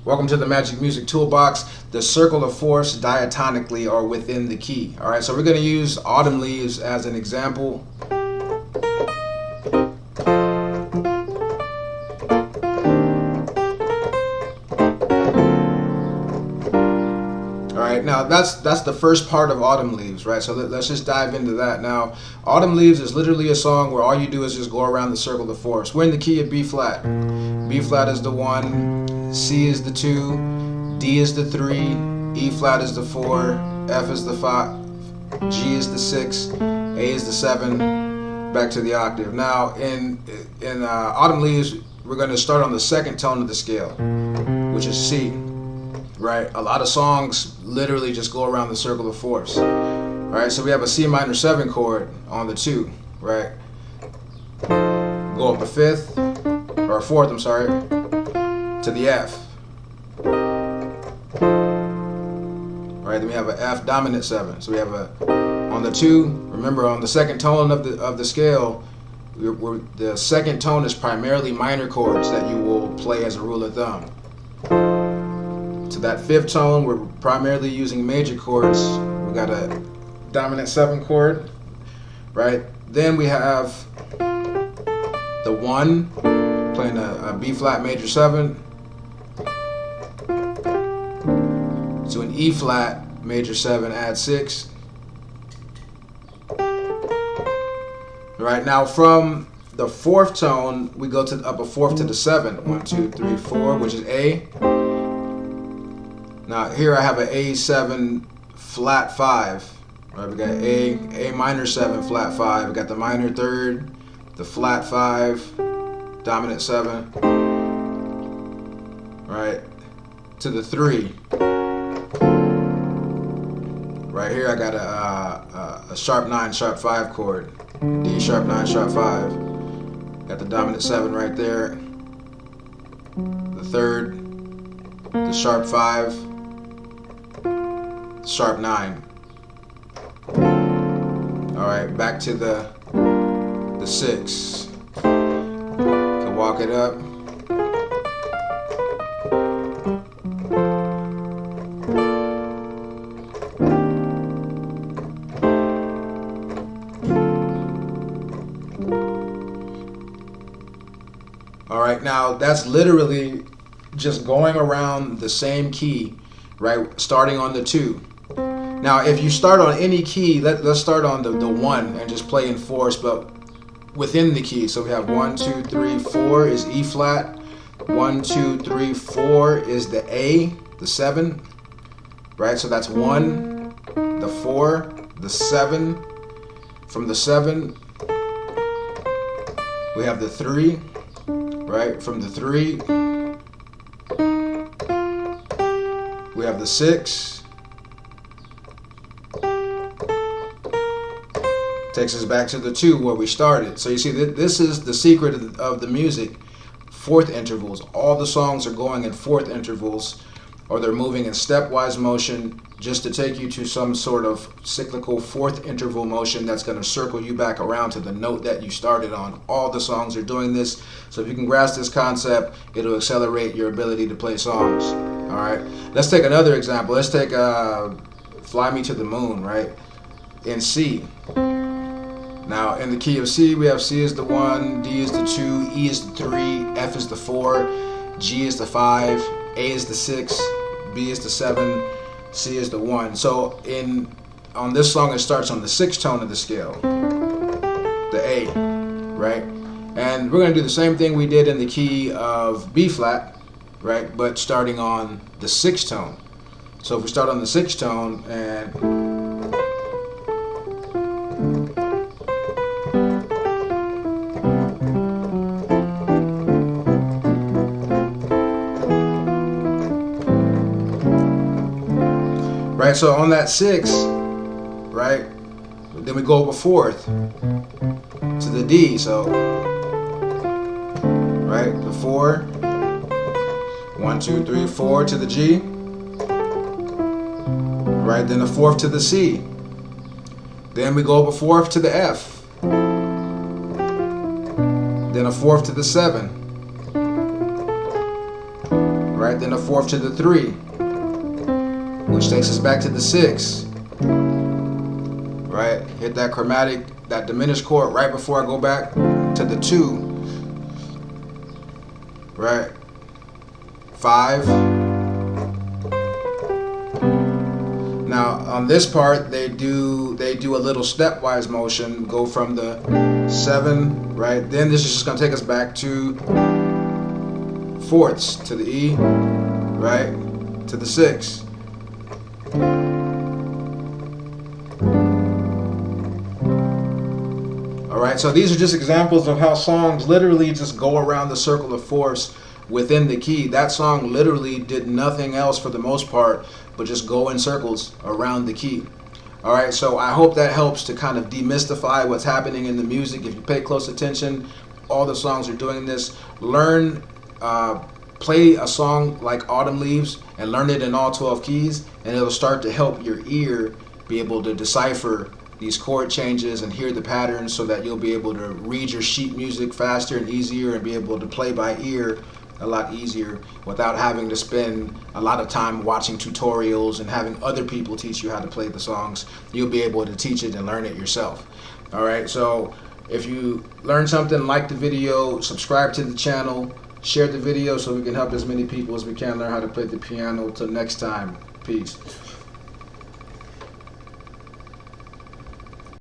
Welcome to the Magic Music Toolbox. The circle of fourths diatonically are within the key. All right, so we're going to use Autumn Leaves as an example. All right, now that's the first part of Autumn Leaves, right? So let's just dive into that. Now, Autumn Leaves is literally a song where all you do is just go around the circle of fourths. We're in the key of B flat. B flat is the 1, C is the 2, D is the 3, E flat is the 4, F is the 5, G is the 6, A is the 7, back to the octave. Now in Autumn Leaves, we're going to start on the second tone of the scale, which is C, right? A lot of songs literally just go around the circle of fourths, right? So we have a C minor 7 chord on the 2, right? Go up a fifth, or a fourth, I'm sorry, to the F. Right, then we have an F dominant 7. So we have a, on the 2, remember on the second tone of the scale, the second tone is primarily minor chords that you will play as a rule of thumb. To that fifth tone, we're primarily using major chords. We got a dominant 7 chord, right? Then we have the 1 playing a B flat major 7 to an E flat major 7 add 6. Right, now from the fourth tone we go to up a fourth to the 7. 1, 2, 3, 4, which is A. Now here I have an A7 flat 5. Right, we got A minor 7 flat 5. We got the minor 3rd, the flat 5, dominant 7, right, to the 3. Right here I got a sharp 9, sharp 5 chord, D sharp 9, sharp 5. Got the dominant 7 right there, the 3rd, the sharp 5, sharp 9. All right, back to the 6. Can walk it up. All right, now that's literally just going around the same key, right? Starting on the 2. Now, if you start on any key, let's start on the 1 and just play in fourths, but within the key. So we have 1, 2, 3, 4 is E flat. 1, 2, 3, 4 is the A, the 7, right? So that's 1, the 4, the 7. From the 7, we have the 3, right? From the 3, we have the 6. Takes us back to the 2 where we started. So you see, this is the secret of the music. Fourth intervals. All the songs are going in fourth intervals, or they're moving in stepwise motion just to take you to some sort of cyclical fourth interval motion that's going to circle you back around to the note that you started on. All the songs are doing this. So if you can grasp this concept, it'll accelerate your ability to play songs. All right. Let's take another example. Let's take Fly Me to the Moon, right? In C. Now, in the key of C, we have C is the 1, D is the 2, E is the 3, F is the 4, G is the 5, A is the 6, B is the 7, C is the 1. So on this song, it starts on the 6th tone of the scale, the A, right? And we're going to do the same thing we did in the key of B flat, right? But starting on the 6th tone. So if we start on the 6th tone and right, so on that 6, right, then we go up a fourth to the D, so, right, the 4, 1, 2, 3, 4 to the G, right, then a fourth to the C, then we go up a fourth to the F, then a fourth to the 7, right? Then a fourth to the 3, which takes us back to the 6, right? Hit that chromatic, that diminished chord right before I go back to the 2, right? 5. Now on this part they do a little stepwise motion, go from the 7, right? Then this is just gonna take us back to fourths, to the E, right? To the 6. Alright, so these are just examples of how songs literally just go around the circle of fourths within the key. That song literally did nothing else for the most part but just go in circles around the key. Alright, so I hope that helps to kind of demystify what's happening in the music. If you pay close attention, all the songs are doing this. Learn, play a song like Autumn Leaves and learn it in all 12 keys, and it'll start to help your ear be able to decipher these chord changes and hear the patterns, so that you'll be able to read your sheet music faster and easier and be able to play by ear a lot easier without having to spend a lot of time watching tutorials and having other people teach you how to play the songs. You'll be able to teach it and learn it yourself. Alright, so if you learned something, like the video, subscribe to the channel, share the video so we can help as many people as we can learn how to play the piano. Till next time, peace.